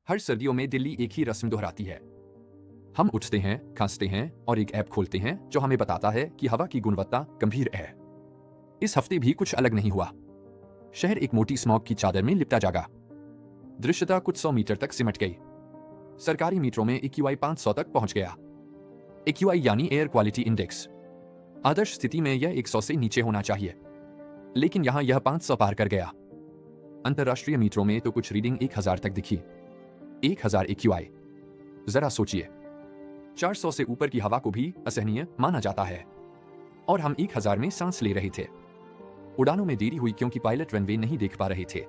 हर सर्दियों में दिल्ली एक ही रस्म दोहराती है। हम उठते हैं, खांसते हैं और एक ऐप खोलते हैं जो हमें बताता है कि हवा की गुणवत्ता गंभीर है। इस हफ्ते भी कुछ अलग नहीं हुआ। शहर एक मोटी स्मॉग की चादर में लिपटा जागा। दृश्यता कुछ 100 मीटर तक सिमट गई। सरकारी मीट्रो में AQI 500 तक पहुंच गया। AQI यानी एयर क्वालिटी इंडेक्स। आदर्श स्थिति में यह 100 से नीचे होना चाहिए, लेकिन यहां यह 500 पार कर गया। अंतरराष्ट्रीय मीट्रो में तो कुछ रीडिंग 1000 तक दिखी। 1000 AQI। जरा सोचिए, 400 से ऊपर की हवा को भी असहनीय माना जाता है, और हम 1000 में सांस ले रहे थे। उड़ानों में देरी हुई क्योंकि पायलट रनवे नहीं देख पा रहे थे।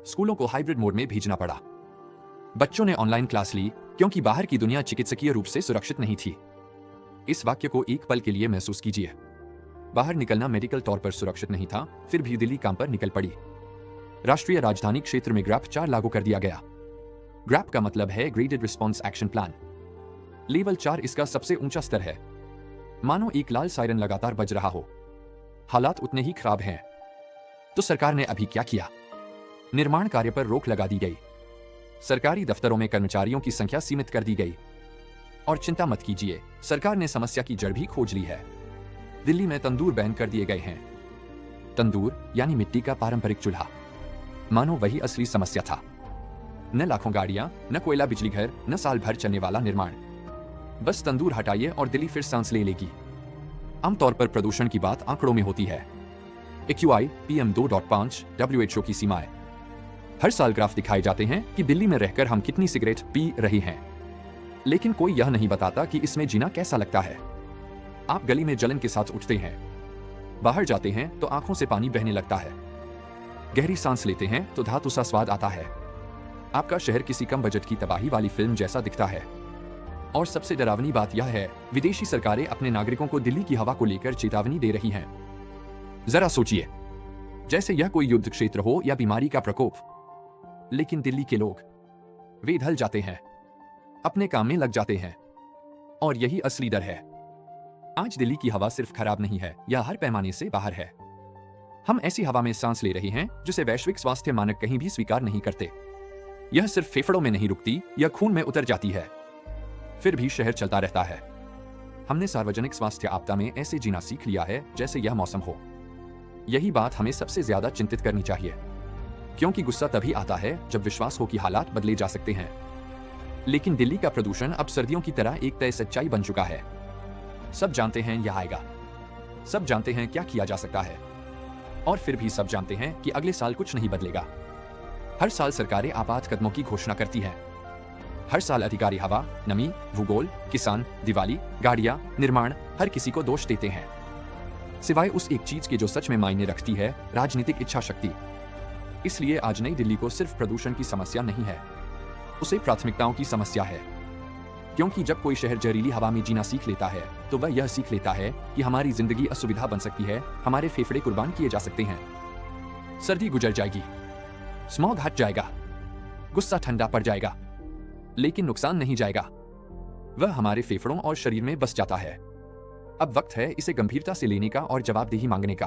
स्कूलों को हाइब्रिड मोड में भेजना पड़ा। बच्चों ने ऑनलाइन क्लास ली क्योंकि बाहर की दुनिया चिकित्सकीय रूप से सुरक्षित नहीं थी। इस वाक्य को एक पल के लिए महसूस कीजिए। बाहर निकलना मेडिकल तौर पर सुरक्षित नहीं था, फिर भी दिल्ली काम पर निकल पड़ी। राष्ट्रीय राजधानी क्षेत्र में ग्रैप 4 लागू कर दिया गया। ग्रैप का मतलब है graded response action plan. Level 4 इसका सबसे ऊंचा स्तर है। मानो एक लाल सायरन लगातार बज रहा हो। हालात उतने ही खराब हैं। तो सरकार ने अभी क्या किया? निर्माण कार्य पर रोक लगा दी गई। सरकारी दफ्तरों में कर्मचारियों की संख्या सीमित कर दी गई। और चिंता मत कीजिए, सरकार ने समस्या की जड़ भी खोज ली है। दिल्ली में तंदूर बैन कर दिए गए हैं। तंदूर यानी मिट्टी का पारंपरिक चूल्हा। मानो वही असली समस्या था। न लाखों गाड़ियां, न कोयला बिजली घर, न साल भर चलने वाला निर्माण। बस तंदूर हटाइए और दिल्ली फिर सांस ले लेगी। आमतौर पर प्रदूषण की बात आंकड़ों में होती है। AQI, PM 2.5, WHO की सीमाएं। हर साल ग्राफ दिखाए जाते हैं कि दिल्ली में रहकर हम कितनी सिगरेट पी रहे हैं, लेकिन कोई यह नहीं बताता कि इसमें जीना कैसा लगता है। आप गली में जलन के साथ उठते हैं, बाहर जाते हैं तो आंखों से पानी बहने लगता है, गहरी सांस लेते हैं तो धातु सा स्वाद आता है। आपका शहर किसी कम बजट की तबाही वाली फिल्म जैसा दिखता है। और सबसे डरावनी बात यह है, विदेशी सरकारें अपने नागरिकों को दिल्ली की हवा को लेकर चेतावनी दे रही हैं। जरा सोचिए, जैसे यह कोई युद्ध क्षेत्र हो या बीमारी का प्रकोप। लेकिन दिल्ली के लोग, वे ढल जाते हैं, अपने काम में लग जाते हैं। और यही असली डर है। आज दिल्ली की हवा सिर्फ खराब नहीं है, यह हर पैमाने से बाहर है। हम ऐसी हवा में सांस ले रहे हैं जिसे वैश्विक स्वास्थ्य मानक कहीं भी स्वीकार नहीं करते। यह सिर्फ फेफड़ों में नहीं रुकती, यह खून में उतर जाती है। फिर भी शहर चलता रहता है। हमने सार्वजनिक स्वास्थ्य आपदा में ऐसे जीना सीख लिया है जैसे यह मौसम हो। यही बात हमें सबसे ज्यादा चिंतित करनी चाहिए, क्योंकि गुस्सा तभी आता है जब विश्वास हो कि हालात बदले जा सकते हैं। लेकिन दिल्ली का प्रदूषण अब सर्दियों की तरह एक तय सच्चाई बन चुका है। सब जानते हैं यह आएगा, सब जानते हैं क्या किया जा सकता है, और फिर भी सब जानते हैं कि अगले साल कुछ नहीं बदलेगा। हर साल सरकारें आपात कदमों की घोषणा करती हैं। हर साल अधिकारी हवा, नमी, भूगोल, किसान, दिवाली, गाड़ियां, निर्माण, हर किसी को दोष देते हैं, सिवाय उस एक चीज के जो सच में मायने रखती है, राजनीतिक इच्छा शक्ति। इसलिए आज नई दिल्ली को सिर्फ प्रदूषण की समस्या नहीं है, उसे प्राथमिकताओं की समस्या है। क्योंकि जब कोई शहर जहरीली हवा में जीना सीख लेता है, तो वह यह सीख लेता है कि हमारी जिंदगी असुविधा बन सकती है, हमारे फेफड़े कुर्बान किए जा सकते हैं। सर्दी गुजर जाएगी, स्मॉग हट जाएगा, गुस्सा ठंडा पड़ जाएगा, लेकिन नुकसान नहीं जाएगा। वह हमारे फेफड़ों और शरीर में बस जाता है। अब वक्त है इसे गंभीरता से लेने का और जवाबदेही मांगने का।